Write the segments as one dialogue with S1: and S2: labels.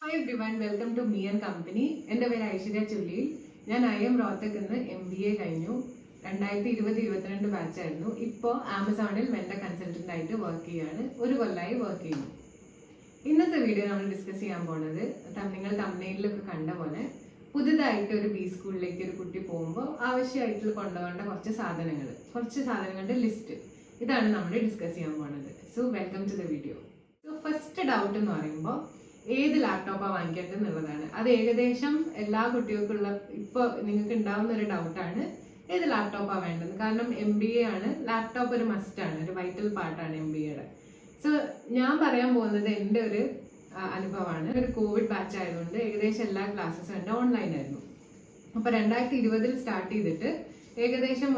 S1: Hi everyone, welcome to Me&Company. എൻ്റെ പേര് ഐശ്വര്യ ചുള്ളിയിൽ. ഞാൻ IIM റോത്തക്കിൽ നിന്ന് MBA കഴിഞ്ഞു. 2020-22 ബാച്ചായിരുന്നു. ഇപ്പോൾ ആമസോണിൽ മെന്റർ കൺസൾട്ടന്റ് ആയിട്ട് വർക്ക് ചെയ്യാണ്. ഒരു കൊല്ലമായി വർക്ക് ചെയ്യുന്നു. ഇന്നത്തെ വീഡിയോ നമ്മൾ ഡിസ്കസ് ചെയ്യാൻ പോണത് നിങ്ങൾ തംബ്നെയിലൊക്കെ കണ്ട പോലെ പുതുതായിട്ട് ഒരു ബി സ്കൂളിലേക്ക് ഒരു കുട്ടി പോകുമ്പോൾ ആവശ്യമായിട്ട് കൊണ്ടുപോകേണ്ട കുറച്ച് സാധനങ്ങളുടെ ലിസ്റ്റ്. ഇതാണ് നമ്മൾ ഡിസ്കസ് ചെയ്യാൻ പോണത്. So welcome to the video. So first doubt എന്ന് പറയുമ്പോൾ ഏത് ലാപ്ടോപ്പാണ് വാങ്ങിക്കേണ്ടത് എന്നുള്ളതാണ്. അത് ഏകദേശം എല്ലാ കുട്ടികൾക്കുള്ള ഇപ്പോൾ നിങ്ങൾക്ക് ഉണ്ടാവുന്ന ഒരു ഡൗട്ടാണ് ഏത് ലാപ്ടോപ്പാണ് വേണ്ടത്. കാരണം MBA ആണ്, ലാപ്ടോപ്പ് ഒരു മസ്റ്റാണ്, ഒരു വൈറ്റൽ പാർട്ടാണ് MBAയുടെ. സോ ഞാൻ പറയാൻ പോകുന്നത് എൻ്റെ ഒരു അനുഭവമാണ്. ഒരു കോവിഡ് ബാച്ച് ആയതുകൊണ്ട് ഏകദേശം എല്ലാ ക്ലാസ്സസും എൻ്റെ ഓൺലൈനായിരുന്നു. അപ്പോൾ 2020 സ്റ്റാർട്ട് ചെയ്തിട്ട് ഏകദേശം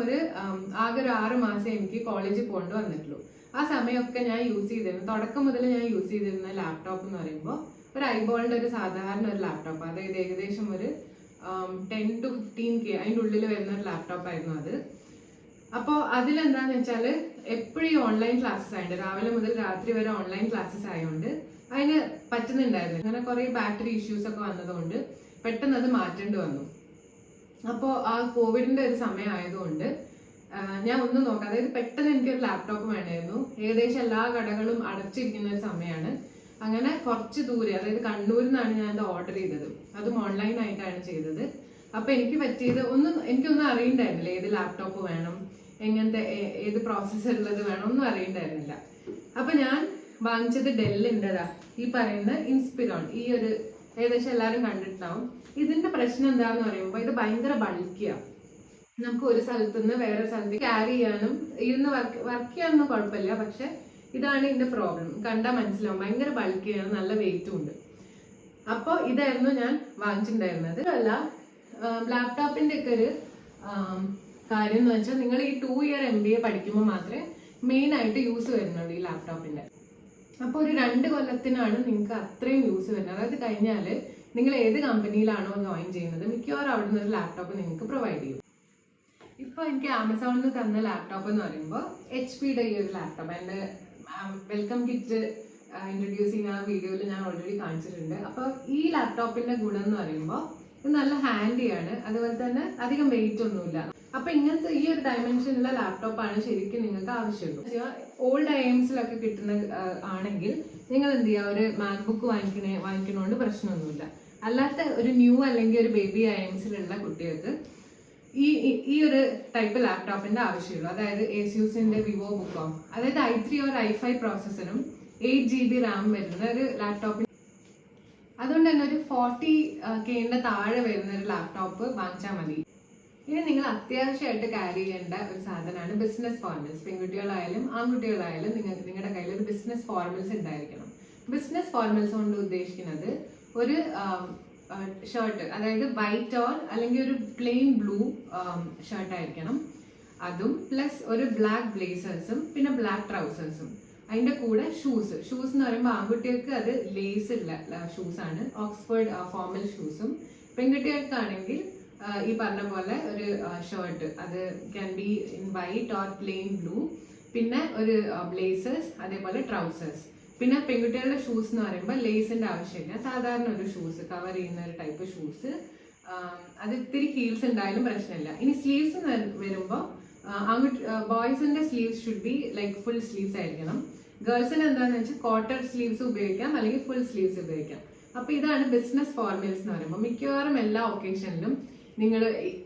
S1: ആകെ ഒരു 6 മാസം എനിക്ക് കോളേജിൽ പോകേണ്ടി വന്നിട്ടുള്ളൂ. ആ സമയമൊക്കെ ഞാൻ യൂസ് ചെയ്തിരുന്നു, തുടക്കം മുതൽ ഞാൻ യൂസ് ചെയ്തിരുന്ന ലാപ്ടോപ്പ് എന്ന് പറയുമ്പോൾ ഒരു ഐബോളിൻ്റെ ഒരു സാധാരണ ഒരു ലാപ്ടോപ്പ്, അതായത് ഏകദേശം ഒരു 10 to 15K അതിൻ്റെ ഉള്ളിൽ വരുന്ന ഒരു ലാപ്ടോപ്പായിരുന്നു അത്. അപ്പോൾ അതിലെന്താണെന്ന് വെച്ചാൽ എപ്പോഴും ഓൺലൈൻ ക്ലാസ്സസ് ആയതുകൊണ്ട്, രാവിലെ മുതൽ രാത്രി വരെ ഓൺലൈൻ ക്ലാസ്സസ് ആയതുകൊണ്ട് അതിന് പറ്റുന്നുണ്ടായിരുന്നു. അങ്ങനെ കുറേ ബാറ്ററി ഇഷ്യൂസ് ഒക്കെ വന്നതുകൊണ്ട് പെട്ടെന്ന് അത് മാറ്റേണ്ടി വന്നു. അപ്പോൾ ആ കോവിഡിൻ്റെ ഒരു സമയം ആയതുകൊണ്ട് ഞാൻ ഒന്നും നോക്കാം, അതായത് പെട്ടെന്ന് എനിക്കൊരു ലാപ്ടോപ്പ് വേണമായിരുന്നു. ഏകദേശം എല്ലാ കടകളും അടച്ചിരിക്കുന്ന ഒരു സമയമാണ്. അങ്ങനെ കുറച്ച് ദൂരെ, അതായത് കണ്ണൂരിൽ നിന്നാണ് ഞാൻ അത് ഓർഡർ ചെയ്തത്. അതും ഓൺലൈനായിട്ടാണ് ചെയ്തത്. അപ്പോൾ എനിക്ക് പറ്റിയത് എനിക്കൊന്നും അറിയണ്ടായിരുന്നില്ല. ഏത് ലാപ്ടോപ്പ് വേണം, എങ്ങനത്തെ ഏത് പ്രോസസ്സർ ഉള്ളത് വേണം, ഒന്നും അറിയണ്ടായിരുന്നില്ല. അപ്പോൾ ഞാൻ വാങ്ങിച്ചത് ഡെല്ലിൻ്റെതാ ഈ പറയുന്ന ഇൻസ്പിരോൺ. ഈ ഒരു ഏകദേശം എല്ലാവരും കണ്ടിട്ടുണ്ടാവും. ഇതിൻ്റെ പ്രശ്നം എന്താണെന്ന് പറയുമ്പോൾ ഇത് ഭയങ്കര ബൾക്കിയാണ്. നമുക്ക് ഒരു സ്ഥലത്ത് നിന്ന് വേറെ സ്ഥലത്തേക്ക് ക്യാരി ചെയ്യാനും ഇരുന്ന് വർക്ക് ചെയ്യാനൊന്നും കുഴപ്പമില്ല. പക്ഷെ ഇതാണ് ഇതിന്റെ പ്രോബ്ലം. കണ്ടാൽ മനസ്സിലാവും, ഭയങ്കര ബൾക്കിയാണ്, നല്ല വെയിറ്റും ഉണ്ട്. അപ്പോൾ ഇതായിരുന്നു ഞാൻ വാങ്ങിച്ചിട്ടുണ്ടായിരുന്നത്. അല്ല, ലാപ്ടോപ്പിന്റെ ഒക്കെ ഒരു കാര്യം എന്ന് വെച്ചാൽ നിങ്ങൾ ഈ 2 year MBA പഠിക്കുമ്പോൾ മാത്രമേ മെയിൻ ആയിട്ട് യൂസ് വരുന്നുള്ളൂ ഈ ലാപ്ടോപ്പിന്റെ. അപ്പോൾ ഒരു 2 കൊല്ലത്തിനാണ് നിങ്ങൾക്ക് അത്രയും യൂസ് വരുന്നത്. അതായത് കഴിഞ്ഞാൽ നിങ്ങൾ ഏത് കമ്പനിയിലാണോ ജോയിൻ ചെയ്യുന്നത്, മിക്കവാറും അവിടെ നിന്ന് ഒരു ലാപ്ടോപ്പ് നിങ്ങൾക്ക് പ്രൊവൈഡ് ചെയ്യും. ഇപ്പോൾ എനിക്ക് ആമസോണിൽ നിന്ന് തന്ന ലാപ്ടോപ്പ് എന്ന് പറയുമ്പോൾ HP-യുടെ ഈ ഒരു ലാപ്ടോപ്പ്, എൻ്റെ വെൽക്കം കിറ്റ് ഇൻട്രൊഡ്യൂസ് ചെയ്യുന്ന ആ വീഡിയോയിൽ ഞാൻ ഓൾറെഡി കാണിച്ചിട്ടുണ്ട്. അപ്പോൾ ഈ ലാപ്ടോപ്പിന്റെ ഗുണം എന്ന് പറയുമ്പോൾ ഇത് നല്ല ഹാൻഡിയാണ്, അതുപോലെ തന്നെ അധികം വെയിറ്റ് ഒന്നുമില്ല. അപ്പോൾ ഇങ്ങനത്തെ ഈ ഒരു ഡയമെൻഷനുള്ള ലാപ്ടോപ്പാണ് ശരിക്കും നിങ്ങൾക്ക് ആവശ്യമുള്ളൂ. ഓൾഡ് IIMസിലൊക്കെ കിട്ടുന്ന ആണെങ്കിൽ നിങ്ങൾ എന്ത് ചെയ്യുക, ഒരു മാക്ബുക്ക് വാങ്ങിക്കണോണ്ട് പ്രശ്നമൊന്നുമില്ല. അല്ലാത്ത ഒരു ന്യൂ അല്ലെങ്കിൽ ഒരു ബേബി IIMസിലുള്ള കുട്ടികൾക്ക് ഈ ഒരു ടൈപ്പ് ലാപ്ടോപ്പിന്റെ ആവശ്യമുള്ളൂ. അതായത് ASUSന്റെ വിവോ ബുക്കോ, അതായത് i3 or i5 പ്രോസസ്സറും 8GB RAM വരുന്ന ഒരു ലാപ്ടോപ്പിന്. അതുകൊണ്ട് തന്നെ ഒരു 40K താഴെ വരുന്ന ഒരു ലാപ്ടോപ്പ് വാങ്ങിച്ചാൽ മതി. ഇനി നിങ്ങൾ അത്യാവശ്യമായിട്ട് ക്യാരി ചെയ്യേണ്ട ഒരു സാധനമാണ് ബിസിനസ് ഫോർമൽസ്. പെൺകുട്ടികളായാലും ആൺകുട്ടികളായാലും നിങ്ങളുടെ കയ്യിൽ ഒരു ബിസിനസ് ഫോർമൽസ് ഉണ്ടായിരിക്കണം. ബിസിനസ് ഫോർമൽസ് കൊണ്ട് ഉദ്ദേശിക്കുന്നത് ഒരു ഷർട്ട്, അതായത് വൈറ്റ് ഓർ അല്ലെങ്കിൽ ഒരു പ്ലെയിൻ ബ്ലൂ ഷർട്ട് ആയിരിക്കണം. അതും പ്ലസ് ഒരു ബ്ലാക്ക് ബ്ലേസേഴ്സും പിന്നെ ബ്ലാക്ക് ട്രൗസേഴ്സും. അതിൻ്റെ കൂടെ ഷൂസ് എന്ന് പറയുമ്പോൾ ആൺകുട്ടികൾക്ക് അത് ലേസ് ഉള്ള ഷൂസാണ്, ഓക്സ്ഫോർഡ് ഫോർമൽ ഷൂസും. പെൺകുട്ടികൾക്കാണെങ്കിൽ ഈ പറഞ്ഞ പോലെ ഒരു ഷർട്ട്, അത് can be in white or plain blue, പിന്നെ ഒരു ബ്ലേസേഴ്സ്, അതേപോലെ ട്രൗസേഴ്സ്. പിന്നെ പെൺകുട്ടികളുടെ ഷൂസ് എന്ന് പറയുമ്പോൾ ലേസിന്റെ ആവശ്യമില്ല, സാധാരണ ഒരു ഷൂസ്, കവർ ചെയ്യുന്ന ഒരു ടൈപ്പ് ഷൂസ്. അത് ഇത്തിരി ഹീൽസ് ഉണ്ടായാലും പ്രശ്നമില്ല. ഇനി സ്ലീവ്സ് വരുമ്പോൾ ബോയ്സിന്റെ sleeves should be like full sleeves ആയിരിക്കണം. ഗേൾസിന് എന്താണെന്ന് വെച്ചാൽ ക്വാർട്ടർ സ്ലീവ്സ് ഉപയോഗിക്കാം, അല്ലെങ്കിൽ ഫുൾ സ്ലീവ്സ് ഉപയോഗിക്കാം. അപ്പോൾ ഇതാണ് ബിസിനസ് ഫോർമൽസ് എന്ന് പറയുമ്പോൾ. മിക്കവാറും എല്ലാ ഒക്കേഷനിലും നിങ്ങൾ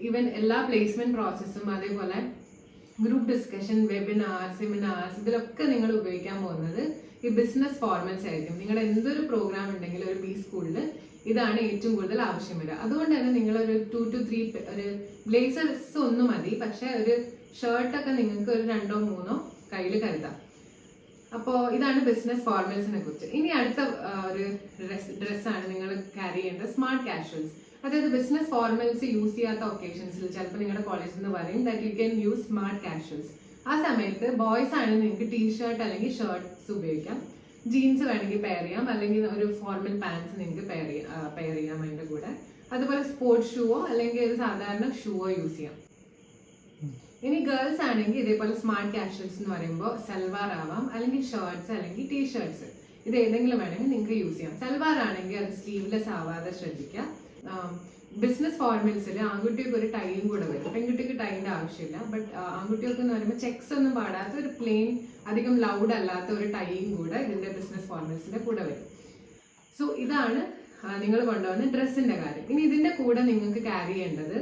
S1: ഈവൻ എല്ലാ പ്ലേസ്മെന്റ് പ്രോസസ്സും, അതേപോലെ ഗ്രൂപ്പ് ഡിസ്കഷൻ, വെബിനാർ, സെമിനാർസ്, ഇതിലൊക്കെ നിങ്ങൾ ഉപയോഗിക്കാൻ പോകുന്നത് ഈ ബിസിനസ് ഫോർമൽസ് ആയിരിക്കും. നിങ്ങളുടെ എന്തൊരു പ്രോഗ്രാം ഉണ്ടെങ്കിലും ഒരു ബി സ്കൂളിൽ ഇതാണ് ഏറ്റവും കൂടുതൽ ആവശ്യം വരിക. അതുകൊണ്ട് തന്നെ നിങ്ങളൊരു 2 to 3 ഒരു ബ്ലേസേഴ്സ് ഒന്നും മതി, പക്ഷെ ഒരു ഷർട്ടൊക്കെ നിങ്ങൾക്ക് ഒരു 2 or 3 കയ്യിൽ കരുതാം. അപ്പോൾ ഇതാണ് ബിസിനസ് ഫോർമൽസിനെ കുറിച്ച്. ഇനി അടുത്ത ഒരു ഡ്രസ്സാണ് നിങ്ങൾ ക്യാരി ചെയ്യേണ്ടത്, സ്മാർട്ട് കാഷ്വൽസ്. അതായത് ബിസിനസ് ഫോർമൽസ് യൂസ് ചെയ്യാത്ത ഒക്കേഷൻസിൽ ചിലപ്പോൾ നിങ്ങളുടെ കോളേജിൽ നിന്ന് പറയും that you can use smart casuals. ആ സമയത്ത് ബോയ്സ് ആണെങ്കിൽ നിങ്ങൾക്ക് ടീഷർട്ട് അല്ലെങ്കിൽ ഷർട്ട്സ് ഉപയോഗിക്കാം, ജീൻസ് വേണമെങ്കിൽ പെയർ ചെയ്യാം, അല്ലെങ്കിൽ ഒരു ഫോർമൽ പാൻസ് നിങ്ങൾക്ക് പെയർ ചെയ്യാം അതിൻ്റെ കൂടെ. അതുപോലെ സ്പോർട്സ് ഷൂവോ അല്ലെങ്കിൽ ഒരു സാധാരണ ഷൂവോ യൂസ് ചെയ്യാം. ഇനി ഗേൾസ് ആണെങ്കിൽ ഇതേപോലെ സ്മാർട്ട് കാഷ്വൽസ് എന്ന് പറയുമ്പോൾ സൽവാർ ആവാം, അല്ലെങ്കിൽ ഷർട്ട്സ് അല്ലെങ്കിൽ ടീഷർട്ട്സ്. ഇത് ഏതെങ്കിലും വേണമെങ്കിൽ നിങ്ങൾക്ക് യൂസ് ചെയ്യാം. സൽവാർ ആണെങ്കിൽ അത് സ്ലീവ്ലെസ് ആവാതെ ശ്രദ്ധിക്കുക. ബിസിനസ് ഫോർമൽസിൽ ആൺകുട്ടിക്ക് ഒരു ടൈയും കൂടെ വരും. പെൺകുട്ടിക്ക് ടൈൻ്റെ ആവശ്യമില്ല. ബട്ട് ആൺകുട്ടികൾക്ക് എന്ന് പറയുമ്പോൾ ചെക്സ് ഒന്നും പാടാത്ത ഒരു പ്ലെയിൻ അധികം ലൗഡ് അല്ലാത്ത ഒരു ടൈയും കൂടെ ഇതിൻ്റെ ബിസിനസ് ഫോർമൽസിൻ്റെ കൂടെ വരും. സോ ഇതാണ് നിങ്ങൾ കൊണ്ടുവന്ന ഡ്രസ്സിൻ്റെ കാര്യം. ഇനി ഇതിൻ്റെ കൂടെ നിങ്ങൾക്ക് ക്യാരി ചെയ്യേണ്ടത്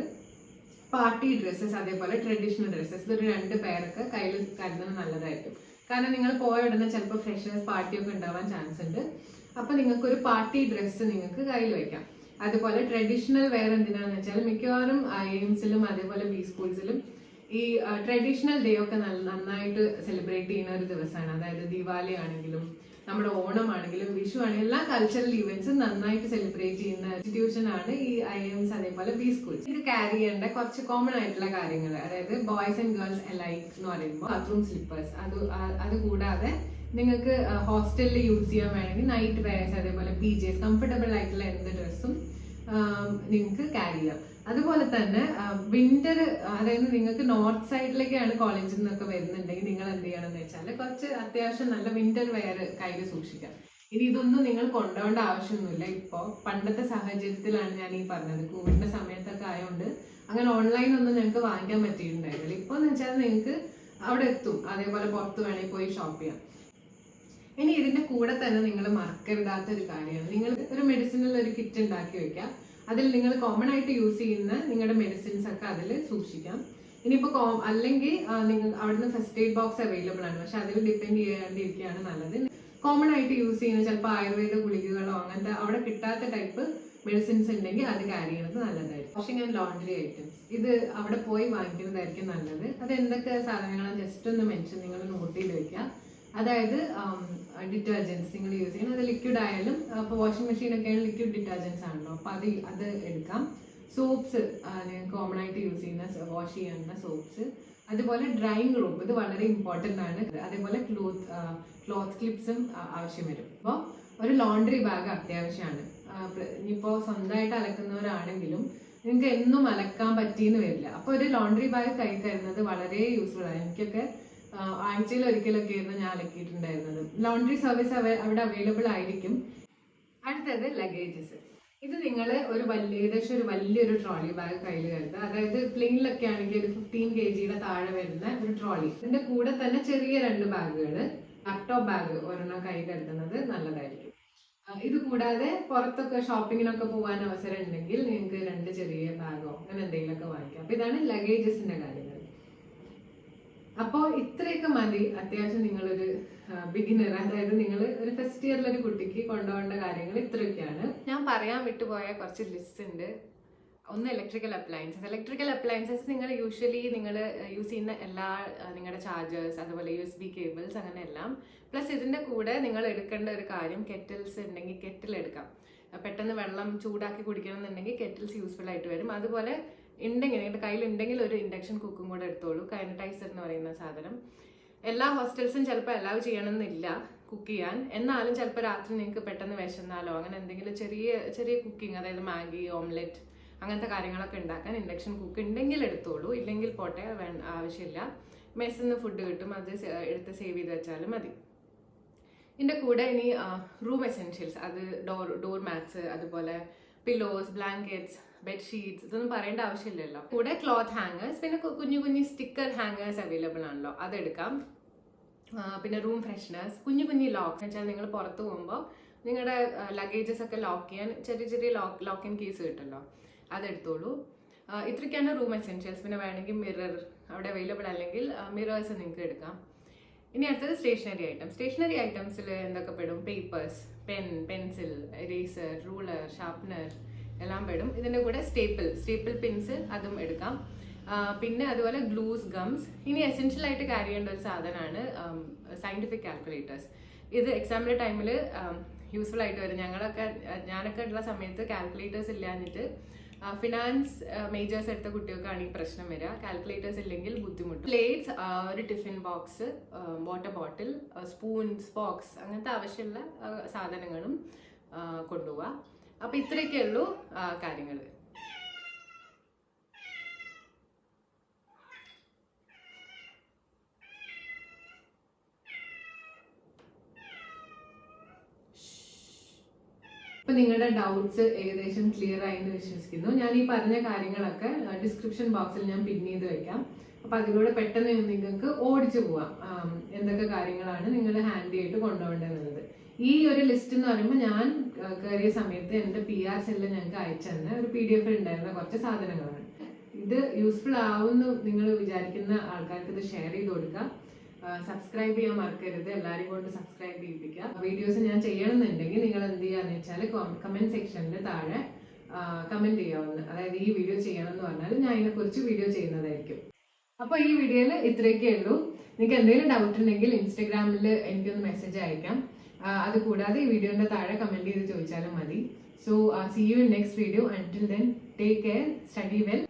S1: പാർട്ടി ഡ്രസ്സസ്, അതേപോലെ ട്രഡീഷണൽ ഡ്രസ്സസ്. ഇതൊരു 2 പേരൊക്കെ കയ്യിൽ കരുതുന്നത് നല്ലതായിരിക്കും. കാരണം നിങ്ങൾ പോയ ഉടനെ ചിലപ്പോൾ ഫ്രഷേഴ്സ് പാർട്ടിയൊക്കെ ഉണ്ടാവാൻ ചാൻസ് ഉണ്ട്. അപ്പോൾ നിങ്ങൾക്കൊരു പാർട്ടി ഡ്രസ്സ് നിങ്ങൾക്ക് കയ്യിൽ വയ്ക്കാം. അതുപോലെ ട്രഡീഷണൽ വെയർ എന്തിനാന്ന് വെച്ചാൽ മിക്കവാറും IIMസിലും അതേപോലെ ബി സ്കൂൾസിലും ഈ ട്രഡീഷണൽ ഡേ ഒക്കെ നന്നായിട്ട് സെലിബ്രേറ്റ് ചെയ്യുന്ന ഒരു ദിവസമാണ്. അതായത് ദിവാലി ആണെങ്കിലും നമ്മുടെ ഓണം ആണെങ്കിലും വിഷു ആണെങ്കിലും എല്ലാ കൾച്ചറൽ ഇവന്റ്സും നന്നായിട്ട് സെലിബ്രേറ്റ് ചെയ്യുന്ന ഇൻസ്റ്റിറ്റ്യൂഷൻ ആണ് ഈ IIMs അതേപോലെ ബി സ്കൂൾസ്. ഇത് ക്യാരി ചെയ്യേണ്ട കുറച്ച് കോമൺ ആയിട്ടുള്ള കാര്യങ്ങൾ, അതായത് ബോയ്സ് ആൻഡ് ഗേൾസ് അലൈക്ക് എന്ന് പറയുമ്പോൾ ബാത്റൂം സ്ലിപ്പേഴ്സ്, അത് കൂടാതെ നിങ്ങൾക്ക് ഹോസ്റ്റലിൽ യൂസ് ചെയ്യാൻ വേണമെങ്കിൽ നൈറ്റ് വെയർസ്, അതേപോലെ PJs, കംഫർട്ടബിൾ ആയിട്ടുള്ള എന്ത് ഡ്രസ്സും നിങ്ങൾക്ക് ക്യാരി ചെയ്യാം. അതുപോലെ തന്നെ വിന്റർ, അതായത് നിങ്ങൾക്ക് നോർത്ത് സൈഡിലേക്കാണ് കോളേജിൽ നിന്നൊക്കെ വരുന്നുണ്ടെങ്കിൽ നിങ്ങൾ എന്ത് ചെയ്യണമെന്ന് വെച്ചാൽ കുറച്ച് അത്യാവശ്യം നല്ല വിന്റർ വെയർ കയ്യിൽ സൂക്ഷിക്കാം. ഇനി ഇതൊന്നും നിങ്ങൾ കൊണ്ടുപോകേണ്ട ആവശ്യമൊന്നുമില്ല. ഇപ്പോൾ പണ്ടത്തെ സാഹചര്യത്തിലാണ് ഞാൻ ഈ പറഞ്ഞത്, കോവിഡിന്റെ സമയത്തൊക്കെ ആയതുകൊണ്ട് അങ്ങനെ ഓൺലൈൻ ഒന്നും ഞങ്ങൾക്ക് വാങ്ങിക്കാൻ പറ്റിയിട്ടുണ്ടായിരുന്നില്ല. ഇപ്പോൾ എന്ന് വെച്ചാൽ നിങ്ങൾക്ക് അവിടെ എത്തും, അതേപോലെ പുറത്ത് വേണമെങ്കിൽ പോയി ഷോപ്പ് ചെയ്യാം. ഇനി ഇതിന്റെ കൂടെ തന്നെ നിങ്ങൾ മറക്കരുതാത്ത ഒരു കാര്യമാണ്, നിങ്ങൾ ഒരു മെഡിസിനിൽ ഒരു കിറ്റ് ഉണ്ടാക്കി വെക്കുക. അതിൽ നിങ്ങൾ കോമൺ ആയിട്ട് യൂസ് ചെയ്യുന്ന നിങ്ങളുടെ മെഡിസിൻസ് ഒക്കെ അതിൽ സൂക്ഷിക്കാം. ഇനിയിപ്പോൾ അല്ലെങ്കിൽ നിങ്ങൾ അവിടുന്ന് ഫസ്റ്റ് എയ്ഡ് ബോക്സ് അവൈലബിൾ ആണ്, പക്ഷെ അതിൽ ഡിപ്പെൻഡ് ചെയ്യാണ്ടിരിക്കുകയാണ് നല്ലത്. കോമൺ ആയിട്ട് യൂസ് ചെയ്യുന്ന ചിലപ്പോൾ ആയുർവേദ ഗുളികകളോ അങ്ങനത്തെ അവിടെ കിട്ടാത്ത ടൈപ്പ് മെഡിസിൻസ് ഉണ്ടെങ്കിൽ അത് ക്യാരി ചെയ്യുന്നത് നല്ലതായിരിക്കും. വാഷിംഗ് ആൻഡ് ലോണ്ടറി ഐറ്റംസ്, ഇത് അവിടെ പോയി വാങ്ങിക്കുന്നതായിരിക്കും നല്ലത്. അത് എന്തൊക്കെ സാധനങ്ങളാണ് ജസ്റ്റ് ഒന്ന് മെൻഷൻ നിങ്ങൾ നോട്ട് ചെയ്ത് വെക്കുക. അതായത് ഡിറ്റർജൻസ് നിങ്ങൾ യൂസ് ചെയ്യണം, അത് ലിക്വിഡ് ആയാലും. അപ്പോൾ വാഷിംഗ് മെഷീനൊക്കെയാണ് ലിക്വിഡ് ഡിറ്റർജൻസ് ആണല്ലോ, അപ്പോൾ അത് എടുക്കാം. സോപ്സ്, കോമൺ ആയിട്ട് യൂസ് ചെയ്യുന്ന വാഷ് ചെയ്യുന്ന സോപ്സ്. അതുപോലെ ഡ്രൈയിങ് റൂപ്പ്, ഇത് വളരെ ഇമ്പോർട്ടൻ്റ് ആണ്. അതേപോലെ ക്ലോത്ത് ക്ലിപ്സും ആവശ്യം വരും. അപ്പോൾ ഒരു ലോണ്ടറി ബാഗ് അത്യാവശ്യമാണ്. ഇനിയിപ്പോൾ സ്വന്തമായിട്ട് അലക്കുന്നവരാണെങ്കിലും നിങ്ങൾക്ക് എന്നും അലക്കാൻ പറ്റിയെന്ന് വരില്ല. അപ്പോൾ ഒരു ലോണ്ടറി ബാഗ് കൈ തരുന്നത് വളരെ യൂസ്ഫുൾ ആണ്. എനിക്കൊക്കെ ആഴ്ചയിൽ ഒരിക്കലൊക്കെ ആയിരുന്നു ഞാൻ അലക്കിയിട്ടുണ്ടായിരുന്നത്. ലോണ്ടറി സർവീസ് അവിടെ അവൈലബിൾ ആയിരിക്കും. അടുത്തത് ലഗേജസ്. ഇത് നിങ്ങൾ ഏകദേശം ഒരു വലിയൊരു ട്രോളി ബാഗ് കയ്യിൽ കരുതുക. അതായത് പ്ലെയിനിലൊക്കെ ആണെങ്കിൽ ഒരു 15 kg താഴെ വരുന്ന ഒരു ട്രോളി. ഇതിന്റെ കൂടെ തന്നെ ചെറിയ 2 ബാഗുകൾ, ലാപ്ടോപ്പ് ബാഗ് ഒരെണ്ണം കൈ കരുതുന്നത് നല്ലതായിരിക്കും. ഇത് കൂടാതെ പുറത്തൊക്കെ ഷോപ്പിങ്ങിനൊക്കെ പോകാൻ അവസരം ഉണ്ടെങ്കിൽ നിങ്ങൾക്ക് 2 ചെറിയ ബാഗോ അങ്ങനെ എന്തെങ്കിലുമൊക്കെ വാങ്ങിക്കാം. അപ്പൊ ഇതാണ് ലഗേജസിന്റെ കാര്യങ്ങൾ. അപ്പോൾ ഇത്രയൊക്കെ മതി. അത്യാവശ്യം നിങ്ങളൊരു ബിഗിനർ, അതായത് നിങ്ങൾ ഒരു ഫസ്റ്റ് ഇയറിലൊരു കുട്ടിക്ക് കൊണ്ടുപോകേണ്ട കാര്യങ്ങൾ ഇത്രയൊക്കെയാണ്. ഞാൻ പറയാൻ വിട്ടുപോയ കുറച്ച് ലിസ്റ്റ് ഉണ്ട്. ഒന്ന് ഇലക്ട്രിക്കൽ അപ്ലയൻസസ് നിങ്ങൾ യൂഷ്വലി നിങ്ങൾ യൂസ് ചെയ്യുന്ന എല്ലാ നിങ്ങളുടെ ചാർജേഴ്സ്, അതുപോലെ USB കേബിൾസ്, അങ്ങനെ എല്ലാം. പ്ലസ് ഇതിൻ്റെ കൂടെ നിങ്ങൾ എടുക്കേണ്ട ഒരു കാര്യം, കെറ്റിൽസ് ഉണ്ടെങ്കിൽ കെറ്റിൽ എടുക്കാം. പെട്ടെന്ന് വെള്ളം ചൂടാക്കി കുടിക്കണം എന്നുണ്ടെങ്കിൽ കെറ്റിൽസ് യൂസ്ഫുൾ ആയിട്ട് വരും. അതുപോലെ ഉണ്ടെങ്കിൽ നിങ്ങളുടെ കയ്യിലുണ്ടെങ്കിൽ ഒരു ഇൻഡക്ഷൻ കുക്കും കൂടെ എടുത്തോളൂ. കൈനറ്റൈസർ എന്ന് പറയുന്ന സാധനം എല്ലാ ഹോസ്റ്റൽസും ചിലപ്പോൾ അലൗ ചെയ്യണമെന്നില്ല കുക്ക് ചെയ്യാൻ. എന്നാലും ചിലപ്പോൾ രാത്രി നിങ്ങൾക്ക് പെട്ടെന്ന് വിശന്നാലോ അങ്ങനെ എന്തെങ്കിലും ചെറിയ കുക്കിംഗ്, അതായത് മാഗി, ഓംലെറ്റ് അങ്ങനത്തെ കാര്യങ്ങളൊക്കെ ഉണ്ടാക്കാൻ ഇൻഡക്ഷൻ കുക്ക് ഉണ്ടെങ്കിൽ എടുത്തോളൂ. ഇല്ലെങ്കിൽ പോട്ടെ, ആവശ്യമില്ല. മെസ്സിൽ നിന്ന് ഫുഡ് കിട്ടും, അത് എടുത്ത് സേവ് ചെയ്ത് വെച്ചാലും മതി. ഇതിൻ്റെ കൂടെ ഇനി റൂം എസെൻഷ്യൽസ്, അത് ഡോർ മാറ്റ്സ്, അതുപോലെ പില്ലോസ്, ബ്ലാങ്കറ്റ്സ്, ബെഡ്ഷീറ്റ്സ്, ഇതൊന്നും പറയേണ്ട ആവശ്യമില്ലല്ലോ. കൂടെ ക്ലോത്ത് ഹാങ്ങേഴ്സ്, പിന്നെ കുഞ്ഞു സ്റ്റിക്കർ ഹാങ്ങേഴ്സ് അവൈലബിൾ ആണല്ലോ, അതെടുക്കാം. പിന്നെ റൂം ഫ്രഷ്നേഴ്സ്, കുഞ്ഞു ലോക്സ് എന്ന് വെച്ചാൽ നിങ്ങൾ പുറത്ത് പോകുമ്പോൾ നിങ്ങളുടെ ലഗേജസ് ഒക്കെ ലോക്ക് ചെയ്യാൻ ചെറിയ ലോക്ക് ആൻഡ് കീസ് കിട്ടുമല്ലോ, അതെടുത്തോളൂ. ഇത്രയ്ക്കാണ് റൂം എസെൻഷ്യൽസ്. പിന്നെ വേണമെങ്കിൽ മിറർ അവിടെ അവൈലബിൾ അല്ലെങ്കിൽ മിറേഴ്സ് നിങ്ങൾക്ക് എടുക്കാം. ഇനി അടുത്തത് സ്റ്റേഷനറി ഐറ്റംസിൽ എന്തൊക്കെ പെടും? Papers, pencil, eraser, ruler, sharpener എല്ലാം പെടും. ഇതിൻ്റെ കൂടെ സ്റ്റേപ്പിൾ പിൻസ് അതും എടുക്കാം. പിന്നെ അതുപോലെ ഗ്ലൂസ്, ഗംസ്. ഇനി എസെൻഷ്യൽ ആയിട്ട് ക്യാരി ചെയ്യേണ്ട ഒരു സാധനമാണ് സയൻറ്റിഫിക് കാൽക്കുലേറ്റേഴ്സ്. ഇത് എക്സാമിൻ്റെ ടൈമിൽ യൂസ്ഫുൾ ആയിട്ട് വരും. ഞാനൊക്കെ ഉള്ള സമയത്ത് കാൽക്കുലേറ്റേഴ്സ് ഇല്ലാഞ്ഞിട്ട് ഫിനാൻസ് മേജേഴ്സ് എടുത്ത കുട്ടികൾക്കാണ് ഈ പ്രശ്നം വരിക. കാൽക്കുലേറ്റേഴ്സ് ഇല്ലെങ്കിൽ ബുദ്ധിമുട്ട്. പ്ലേറ്റ്സ്, ഒരു tiffin box, water bottle, spoons, forks, അങ്ങനത്തെ ആവശ്യമുള്ള സാധനങ്ങളും കൊണ്ടുപോവുക. അപ്പോൾ ഇത്രയൊക്കെ ഉള്ളൂ കാര്യങ്ങൾ. ഇപ്പൊ നിങ്ങളുടെ ഡൗട്ട്സ് ഏകദേശം ക്ലിയർ ആയി എന്ന് വിശ്വസിക്കുന്നു. ഞാൻ ഈ പറഞ്ഞ കാര്യങ്ങളൊക്കെ ഡിസ്ക്രിപ്ഷൻ ബോക്സിൽ ഞാൻ പിൻ ചെയ്ത് വെക്കാം. അപ്പൊ അതിലൂടെ പെട്ടെന്ന് നിങ്ങൾക്ക് ഓടിച്ചു പോവാം എന്തൊക്കെ കാര്യങ്ങളാണ് നിങ്ങൾ ഹാൻഡി ആയിട്ട് കൊണ്ടുപോകേണ്ടത്. ഈ ഒരു ലിസ്റ്റ് എന്ന് പറയുമ്പോൾ ഞാൻ കയറിയ സമയത്ത് എൻ്റെ PR സെല്ലിൽ ഞങ്ങൾക്ക് അയച്ചു തന്ന ഒരു PDF ഉണ്ടായിരുന്ന കുറച്ച് സാധനങ്ങളാണ്. ഇത് യൂസ്ഫുൾ ആവുമെന്ന് നിങ്ങൾ വിചാരിക്കുന്ന ആൾക്കാർക്ക് ഇത് ഷെയർ ചെയ്ത് കൊടുക്കുക. സബ്സ്ക്രൈബ് ചെയ്യാൻ മറക്കരുത്. എല്ലാവരും കൊണ്ട് സബ്സ്ക്രൈബ് ചെയ്യിപ്പിക്കുക. വീഡിയോസ് ഞാൻ ചെയ്യണമെന്നുണ്ടെങ്കിൽ നിങ്ങൾ എന്ത് ചെയ്യാന്ന് വെച്ചാൽ കമന്റ് സെക്ഷനിൽ താഴെ കമന്റ് ചെയ്യാവുന്ന, അതായത് ഈ വീഡിയോ ചെയ്യണം എന്ന് പറഞ്ഞാൽ ഞാൻ ഇതിനെക്കുറിച്ച് വീഡിയോ ചെയ്യുന്നതായിരിക്കും. അപ്പോൾ ഈ വീഡിയോയിൽ ഇത്രയൊക്കെ ഉള്ളൂ. നിങ്ങൾക്ക് എന്തെങ്കിലും ഡൗട്ട് ഉണ്ടെങ്കിൽ ഇൻസ്റ്റഗ്രാമിൽ എനിക്കൊന്ന് മെസ്സേജ് അയക്കാം. അത് കൂടാതെ ഈ വീഡിയോന്റെ താഴെ കമന്റ് ചെയ്ത് ചോദിച്ചാലും മതി. So see you in next video. Until then take care, study well.